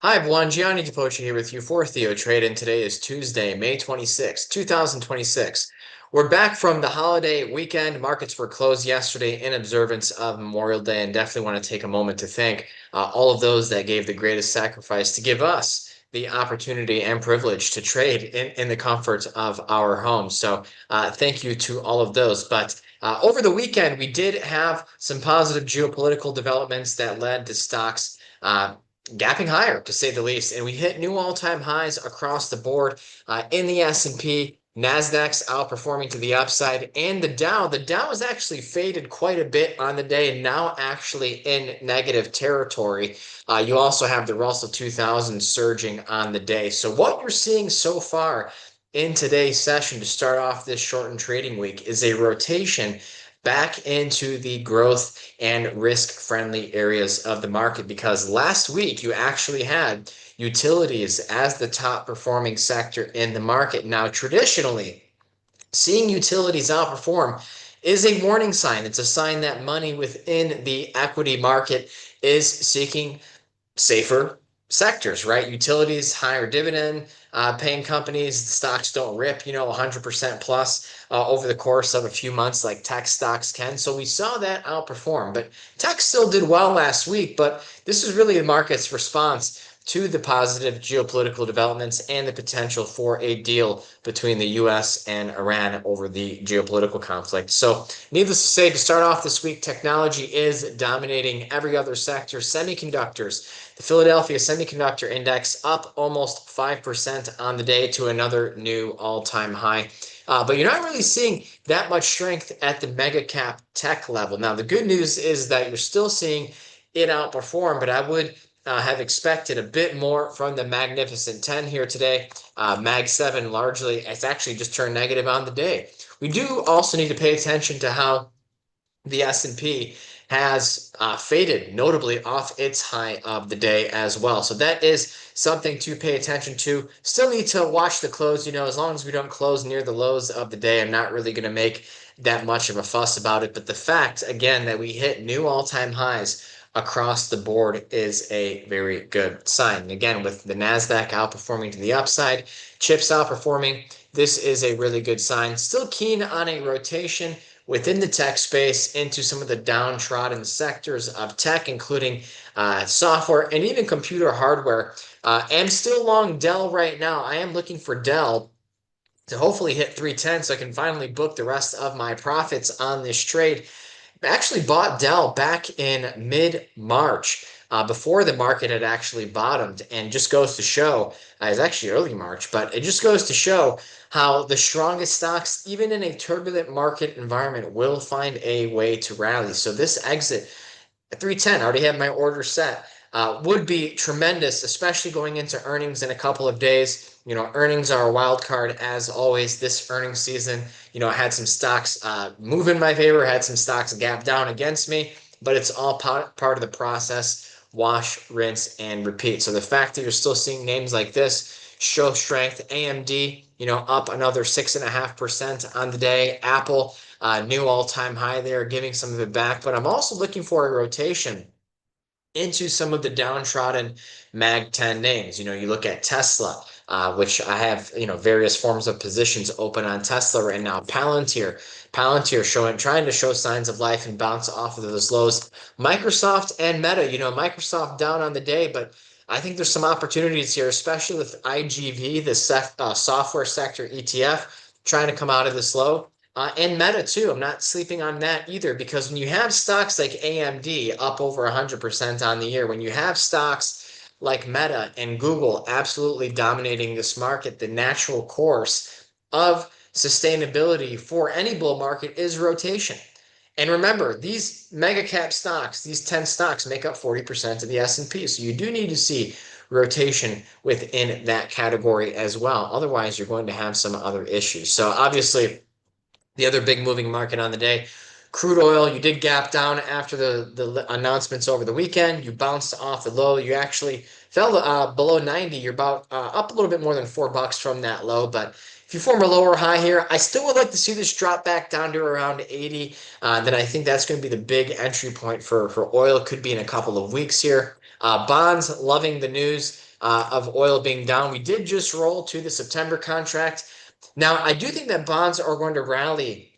Hi everyone, Gianni Di Poce here with you for TheoTrade, and today is Tuesday, May 26, 2026. We're back from the holiday weekend. Markets were closed yesterday in observance of Memorial Day, and definitely want to take a moment to thank all of those that gave the greatest sacrifice to give us the opportunity and privilege to trade in the comfort of our homes. So thank you to all of those. But over the weekend, we did have some positive geopolitical developments that led to stocks gapping higher, to say the least. And we hit new all-time highs across the board in the S&P. Nasdaq's outperforming to the upside, and the Dow. The Dow has actually faded quite a bit on the day, and now actually in negative territory. You also have the Russell 2000 surging on the day. So what you're seeing so far in today's session to start off this shortened trading week is a rotation back into the growth and risk-friendly areas of the market, because last week you actually had utilities as the top performing sector in the market. Now, traditionally, seeing utilities outperform is a warning sign. It's a sign that money within the equity market is seeking safer sectors, right? Utilities, higher dividend paying companies, the stocks don't rip, 100% plus over the course of a few months like tech stocks can. So we saw that outperform, but tech still did well last week. But this is really the market's response to the positive geopolitical developments and the potential for a deal between the US and Iran over the geopolitical conflict. So, needless to say, to start off this week, technology is dominating every other sector. Semiconductors, the Philadelphia Semiconductor Index up almost 5% on the day to another new all-time high. But you're not really seeing that much strength at the mega cap tech level. Now, the good news is that you're still seeing it outperform, but I would have expected a bit more from the Magnificent 10 here today. Mag 7 largely, it's actually just turned negative on the day. We do also need to pay attention to how the S&P has faded notably off its high of the day as well. So that is something to pay attention to. Still need to watch the close. As long as we don't close near the lows of the day, I'm not really going to make that much of a fuss about it. But the fact, again, that we hit new all-time highs across the board is a very good sign. And again, with the Nasdaq outperforming to the upside, chips outperforming, this is a really good sign. Still keen on a rotation within the tech space into some of the downtrodden sectors of tech, including software and even computer hardware. I'm still long Dell right now. I am looking for Dell to hopefully hit 310 so I can finally book the rest of my profits on this trade. I actually bought Dell back in mid-March, before the market had actually bottomed, and just goes to show, it's actually early March, but it just goes to show how the strongest stocks, even in a turbulent market environment, will find a way to rally. So this exit at 310, I already have my order set, would be tremendous, especially going into earnings in a couple of days. Earnings are a wild card as always this earnings season. I had some stocks move in my favor, had some stocks gap down against me, but it's all part of the process. Wash, rinse, and repeat. So the fact that you're still seeing names like this show strength. AMD, up another 6.5% on the day. Apple, new all-time high there, giving some of it back. But I'm also looking for a rotation into some of the downtrodden Mag 10 names. You look at Tesla, which I have, various forms of positions open on Tesla right now. Palantir trying to show signs of life and bounce off of those lows. Microsoft and Meta, Microsoft down on the day, but I think there's some opportunities here, especially with IGV, the software sector ETF, trying to come out of this low. And Meta too. I'm not sleeping on that either, because when you have stocks like AMD up over 100% on the year, when you have stocks like Meta and Google absolutely dominating this market, the natural course of sustainability for any bull market is rotation. And remember, these mega cap stocks, these 10 stocks make up 40% of the S&P. So you do need to see rotation within that category as well. Otherwise, you're going to have some other issues. So obviously, the other big moving market on the day, crude oil. You did gap down after the announcements over the weekend. You bounced off the low. You actually fell below 90. You're about up a little bit more than $4 from that low. But if you form a lower high here, I still would like to see this drop back down to around 80. Then I think that's going to be the big entry point for oil. Could be in a couple of weeks here. Bonds, loving the news. of oil being down. We did just roll to the September contract. Now, I do think that bonds are going to rally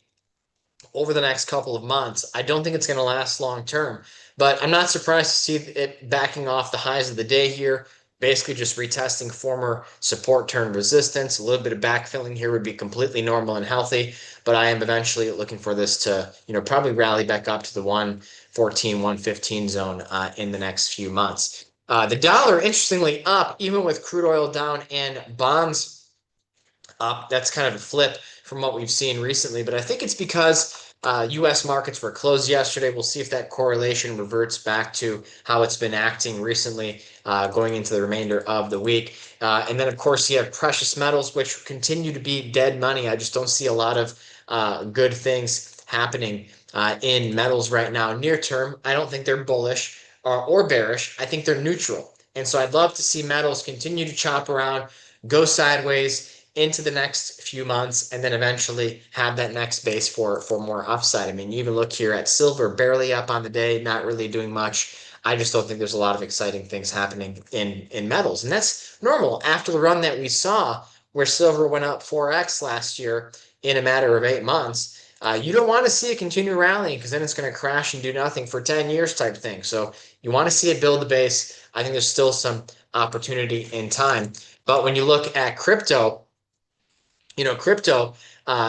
over the next couple of months. I don't think it's going to last long term, but I'm not surprised to see it backing off the highs of the day here, basically just retesting former support turn resistance. A little bit of backfilling here would be completely normal and healthy, but I am eventually looking for this to, probably rally back up to the 114, 115 zone in the next few months. The dollar, interestingly, up, even with crude oil down and bonds up. That's kind of a flip from what we've seen recently, but I think it's because U.S. markets were closed yesterday. We'll see if that correlation reverts back to how it's been acting recently going into the remainder of the week. And then, of course, you have precious metals, which continue to be dead money. I just don't see a lot of good things happening in metals right now. Near term, I don't think they're bullish or bearish. I think they're neutral. And so I'd love to see metals continue to chop around, go sideways into the next few months, and then eventually have that next base for more upside. I mean, you even look here at silver, barely up on the day, not really doing much. I just don't think there's a lot of exciting things happening in metals. And that's normal after the run that we saw where silver went up 4x last year in a matter of 8 months. You don't want to see it continue rallying because then it's going to crash and do nothing for 10 years type thing. So you want to see it build the base. I think there's still some opportunity in time. But when you look at crypto, crypto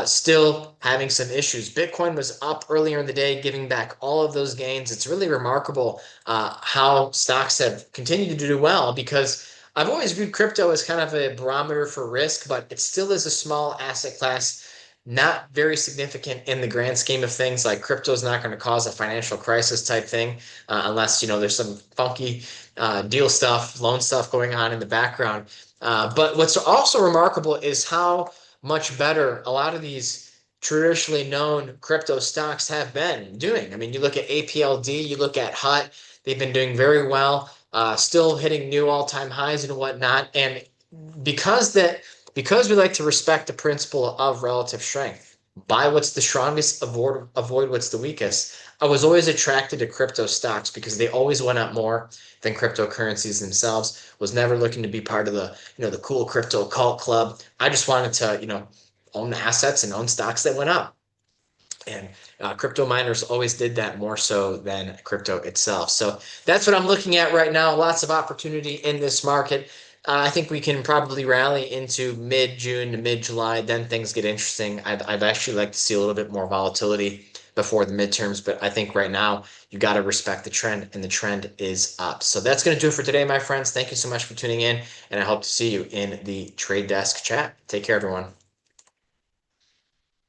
still having some issues. Bitcoin was up earlier in the day, giving back all of those gains. It's really remarkable how stocks have continued to do well because I've always viewed crypto as kind of a barometer for risk, but it still is a small asset class, not very significant in the grand scheme of things. Like crypto is not going to cause a financial crisis type thing unless, there's some funky deal stuff, loan stuff going on in the background. But what's also remarkable is how much better a lot of these traditionally known crypto stocks have been doing. I mean, you look at APLD, you look at HUT, they've been doing very well, still hitting new all-time highs and whatnot. And because we like to respect the principle of relative strength, buy what's the strongest, avoid what's the weakest. I was always attracted to crypto stocks because they always went up more than cryptocurrencies themselves. Was never looking to be part of the cool crypto cult club. I just wanted to own assets and own stocks that went up. And crypto miners always did that more so than crypto itself. So that's what I'm looking at right now. Lots of opportunity in this market. I think we can probably rally into mid-June to mid-July. Then things get interesting. I'd actually like to see a little bit more volatility before the midterms, but I think right now you got to respect the trend, and the trend is up. So that's going to do it for today, my friends. Thank you so much for tuning in, and I hope to see you in the Trade Desk chat. Take care, everyone.